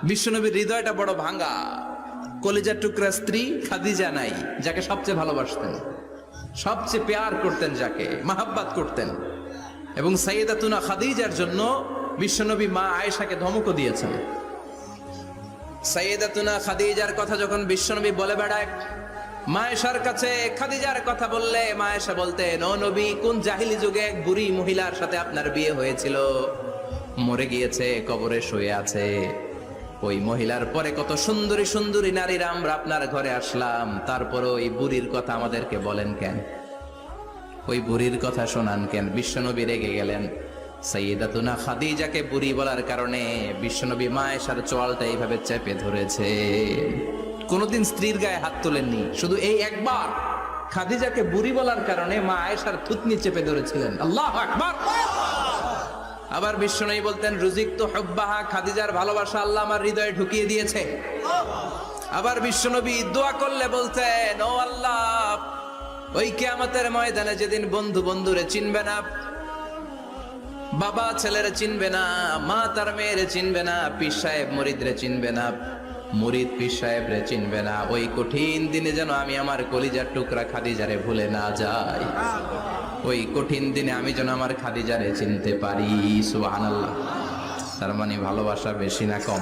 বিশ্বনবীর হৃদয়টা বড় ভাঙা। কলিজার টুকরা স্ত্রী খাদিজা নাই, যাকে সবচেয়ে ভালোবাসতেন, সবচেয়ে প্যার করতেন, যাকে মাহাব্বাত করতেন। এবং সাইয়েদাতুনা খাদিজার জন্য বিশ্বনবী মা আয়েশাকে ধমকও দিয়েছেন। সাইয়েদাতুনা খাদিজার কথা যখন বিশ্বনবী বলে বেড়ায় মা আয়েশার কাছে, খাদিজার কথা বললে মা আয়েশা বলতেন, ও নবী, কোন জাহিলি যুগে এক বুড়ি মহিলার সাথে আপনার বিয়ে হয়েছিল, মরে গিয়েছে, কবরে শুয়ে আছে। ওই মহিলার পরে কত সুন্দরী সুন্দরী নারীরা আমরা আপনার ঘরে আসলাম, তারপরে ওই বুড়ির কথা আমাদেরকে বলেন কেন, ওই বুড়ির কথা শোনান কেন? বিশ্বনবী রেগে গেলেন। সাইয়েদাতুনা খাদিজাকে বুড়ি বলার কারণে বিশ্বনবী মা আয়েশার চোয়ালটা এইভাবে চেপে ধরেছে। কোনোদিন স্ত্রীর গায়ে হাত তোলেননি, শুধু এই একবার খাদিজাকে বুড়ি বলার কারণে মা আয়েশার থুতনি চেপে ধরেছিলেন। আল্লাহু আকবার। আবার বিশ্বনবী বলতেন, রুজিকতু হুব্বাহা, খাদিজার ভালোবাসা আল্লাহ আমার হৃদয়ে ঢুকিয়ে দিয়েছে। আবার বিশ্বনবী দোয়া করলে বলতেন, ও আল্লাহ, ওই কিয়ামতের ময়দানে যেদিন বন্ধু বন্ধুরে চিনবে না, বাবা ছেলেরে চিনবে না, মা তার মেয়েরে চিনবে না, পীর সাহেব মুরিদরে চিনবে না, মুরিদ পীর সাহেবরে চিনবে না, ওই কঠিন দিনে যেন আমি আমার কলিজার টুকরা খাদিজারে ভুলে না যাই। ওই কঠিন দিনে আমি যেন আমার খাদিজারে চিনতে পারি। সুবহানাল্লাহ। তার মানে ভালোবাসা বেশি না কম?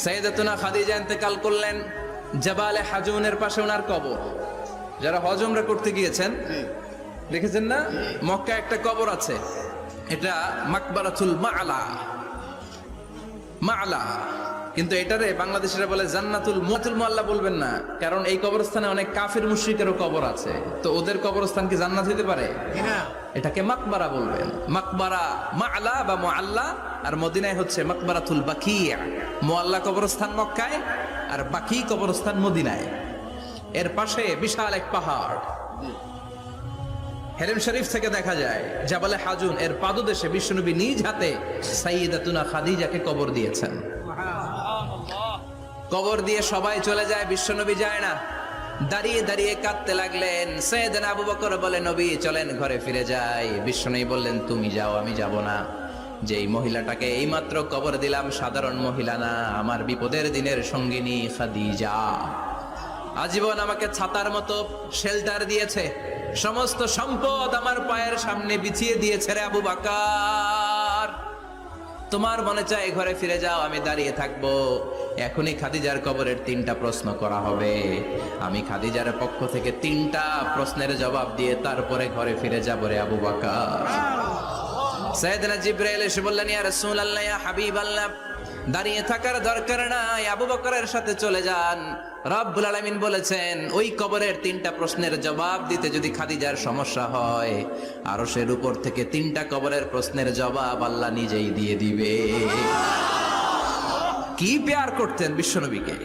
সাইয়েদাতুনা খাদিজা ইন্তেকাল করলেন। জাবালে হাজুনের পাশে ওনার কবর। যারা হজ উমরা করতে গিয়েছেন দেখেছেন না, মক্কা একটা কবর আছে, এটা মাকবারাতুল মা'লা। মা'লা, কিন্তু এটারে বাংলাদেশিরা বলে জান্নাতুল মুআল্লা বলবেন না, কারণ এই কবরস্থানে অনেক কাফির মুশরিকেরও কবর আছে, তো ওদের কবরস্থান কি জান্নাত হতে পারে? এটাকে মাকবারা বলবেন। মাকবারা মা'লা বা মুআল্লা, আর মদিনায় হচ্ছে মাকবারাতুল বাকিয়া। মুআল্লা কবরস্থান মক্কায়, আর বাকি কবরস্থান মদিনায়। এর পাশে বিশাল এক পাহাড়, হেরেম শরীফ থেকে দেখা যায় জাবালে হাজুন, এর পাদদেশে বিশ্বনবী নিজ হাতে সাইয়েদাতুনা খাদিজাকে কবর দিয়েছেন। কবর দিয়ে সবাই চলে যায়, বিশ্বনবী যায় না। দাঁড়িয়ে দাঁড়িয়ে কাঁদতে লাগলেন। সাইয়েদনা আবু বকর বলে, নবী চলেন ঘরে ফিরে যাই। বিশ্বনবী বললেন, তুমি যাও, আমি যাব না। যেই মহিলাটাকে এইমাত্র কবর দিলাম সাধারণ মহিলা না, আমার বিপদের দিনের সঙ্গিনী খাদিজা। আজীবন আমাকে ছাতার মতো শেল্টার দিয়েছে, সমস্ত সম্পদ আমার পায়ের সামনে বিছিয়ে দিয়েছে রে আবু বকর। তোমার মনে চায় ঘরে ফিরে যাও, আমি দাঁড়িয়ে থাকবো। এখনই খাদিজার কবরের 3টা প্রশ্ন করা হবে। আমি খাদিজার পক্ষ থেকে 3টা প্রশ্নের জবাব দিয়ে তারপরে ঘরে ফিরে যাব রে আবু বকর। সাইয়েদনা জিবরাইল এসে বললেন, ইয়া রাসূলুল্লাহ, ইয়া হাবিবাল্লাহ, দাঁড়িয়ে থাকার দরকার নাই, আবু বকরের সাথে চলে যান। রব্বুল আলামিন বলেছেন, ওই কবরের 3টা প্রশ্নের জবাব দিতে যদি খাদিজার সমস্যা হয়, আরশের উপর থেকে 3টা কবরের প্রশ্নের জবাব আল্লাহ নিজেই দিয়ে দিবে। কি প্যার করতেন বিশ্বনবীকে।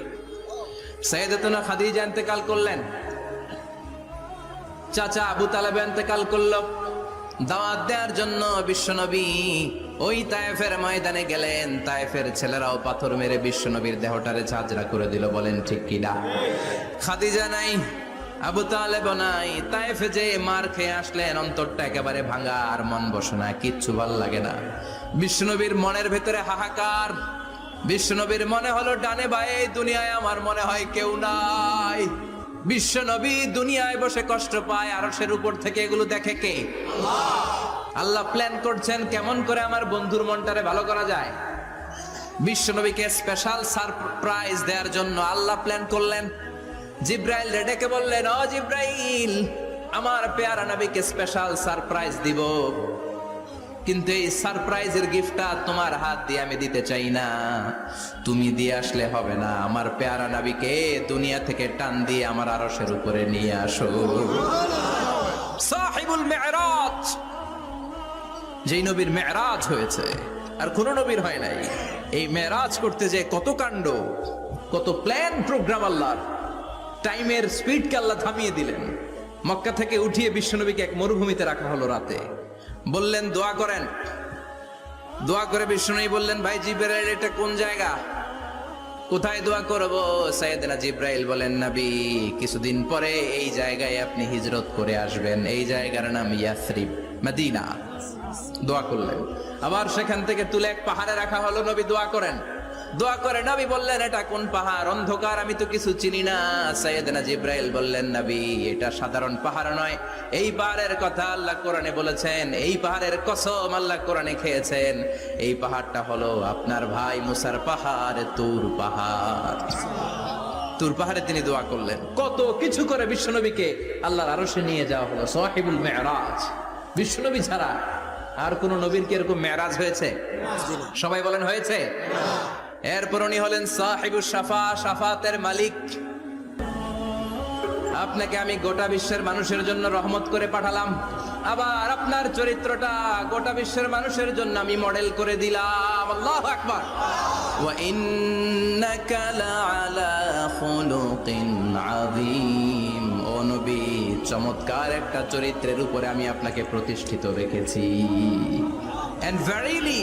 সাইয়েদাতুনা খাদিজা ইন্তেকাল করলেন, চাচা আবু তালেব ইন্তেকাল করল। দাওয়াত দেওয়ার জন্য বিশ্বনবী ওই তায়েফের ময়দানে গেলেন। তায়েফের ছেলেরাও পাথর মেরে বিশ্বনবীর দেহটারে ঝাঁঝরা করে দিল। বলেন ঠিক কিনা? খাদিজা নাই, আবু তালেব নাই। তায়েফে যে মার খেয়ে আসলেন, অন্তরটা একেবারে ভাঙা, আর মন বসে না, কিচ্ছু ভাল লাগে না। বিশ্বনবীর মনের ভেতরে হাহাকার। বিশ্বনবীর মনে হলো, ডানে বায়ে দুনিয়ায় আমার মনে হয় কেউ নাই। বিশ্বনবী দুনিয়ায় বসে কষ্ট পায়, আরশের উপর থেকে এগুলো দেখে কে? আল্লাহ প্ল্যান করছেন কেমন করে আমার বন্ধুর মনটারে ভালো করা যায়। বিশ্বনবীকে স্পেশাল সারপ্রাইজ দেওয়ার জন্য আল্লাহ প্ল্যান করলেন। জিব্রাইল ডেকে বললেন, ও জিব্রাইল, আমার পেয়ারা নবীকে স্পেশাল সারপ্রাইজ দিব, কিন্তু এই সারপ্রাইজের গিফটটা তোমার হাত দিয়ে আমি দিতে চাই না, তুমি দিয়ে আসলে হবে না। আমার পেয়ারা নবীকে দুনিয়া থেকে টান দিয়ে আমার আরশের উপরে নিয়ে আসো। সাহিবুল মেরাজ, যেই নবীর মেরাজ হয়েছে আর কোন নবীর হয় নাই। এই মেরাজ করতে যে কত কাণ্ড, কত প্ল্যান প্রোগ্রাম আল্লাহর। টাইমের স্পিডকে আল্লাহ থামিয়ে দিলেন। মক্কা থেকে উঠিয়ে বিশ্বনবীকে এক মরুভূমিতে রাখা হলো রাতে। বললেন দোয়া করেন। দোয়া করে বিশ্বনবী বললেন, ভাই জিবরাইল, এটা কোন জায়গা, কোথায় দোয়া করব? সাইয়েদনা জিবরাইল বলেন, নবী, কিছুদিন পরে এই জায়গায় আপনি হিজরত করে আসবেন। এই জায়গার নাম ইয়াসরিব, মদিনা। দোয়া করলেন। আবার সেখান থেকে তুলে এক পাহাড়ে রাখা হলো, নবী দোয়া করেন। দোয়া করে নবী বললেন, এটা কোন পাহাড়? অন্ধকার, আমি তো কিছু চিনি না। সাইয়েদনা জিব্রাইল বললেন, নবী এটা সাধারণ পাহাড় নয়, এই পাহাড়ের কথা আল্লাহ কোরআনে বলেছেন, এই পাহাড়ের কসম আল্লাহ কোরআনে খেয়েছেন। এই পাহাড়টা হলো আপনার ভাই মুসার পাহাড়, তুর পাহাড়। তুর পাহাড়ে তিনি দোয়া করলেন। কত কিছু করে বিশ্বনবীকে আল্লাহর আরশে নিয়ে যাওয়া হলো, সাহিবুল মেরাজ। বিশ্বনবী ছাড়া আর কোন নবীর কি এরকম মেরাজ হয়েছে? সবাই বলেন হয়েছে। এরপর উনি হলেন সাহিবুস শাফা, শাফাতের মালিক। আপনাকে আমি গোটা বিশ্বের মানুষের জন্য রহমত করে পাঠালাম, আবার আপনার চরিত্রটা গোটা বিশ্বের মানুষের জন্য আমি মডেল করে দিলাম। আল্লাহু আকবার। ওয়া ইন্নাকা লাআলা খুলুকিন আযীম। ও নবী, চমৎকার একটা চরিত্রের উপরে আমি আপনাকে প্রতিষ্ঠিত রেখেছি। And verily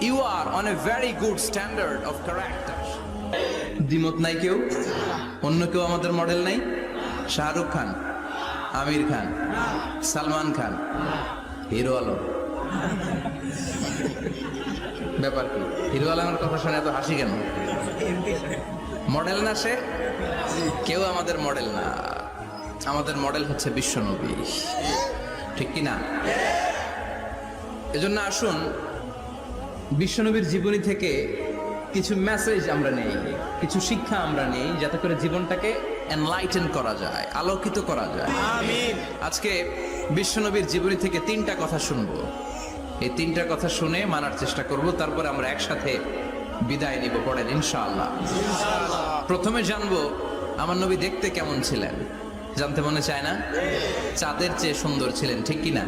you are on a very good standard of character. দ্বিমত নাই কেউ? অন্য কেউ আমাদের মডেল নাই? শাহরুখ খান, আমির খান, সালমান খান, হিরো আলম। ব্যাপার কি? হিরো আলমের কথা শুনে এত হাসি কেন? মডেল না সে? কেউ আমাদের মডেল না। আমাদের মডেল হচ্ছে বিশ্বনবী, ঠিক কি না? এজন্য আসুন বিশ্বনবীর জীবনী থেকে কিছু মেসেজ আমরা নেই, কিছু শিক্ষা আমরা নেই, যাতে করে জীবনটাকে এনলাইটেন করা যায়, আলোকিত করা যায়। আমিন। আজকে বিশ্বনবীর জীবনী থেকে 3টা কথা শুনবো। এই 3টা কথা শুনে মানার চেষ্টা করব, তারপরে আমরা একসাথে বিদায় নিব। পড়েন ইনশাআল্লাহ। প্রথমে জানবো আমার নবী দেখতে কেমন ছিলেন। জানতে মনে চায় না? চাঁদের চেয়ে সুন্দর ছিলেন, ঠিক কি না?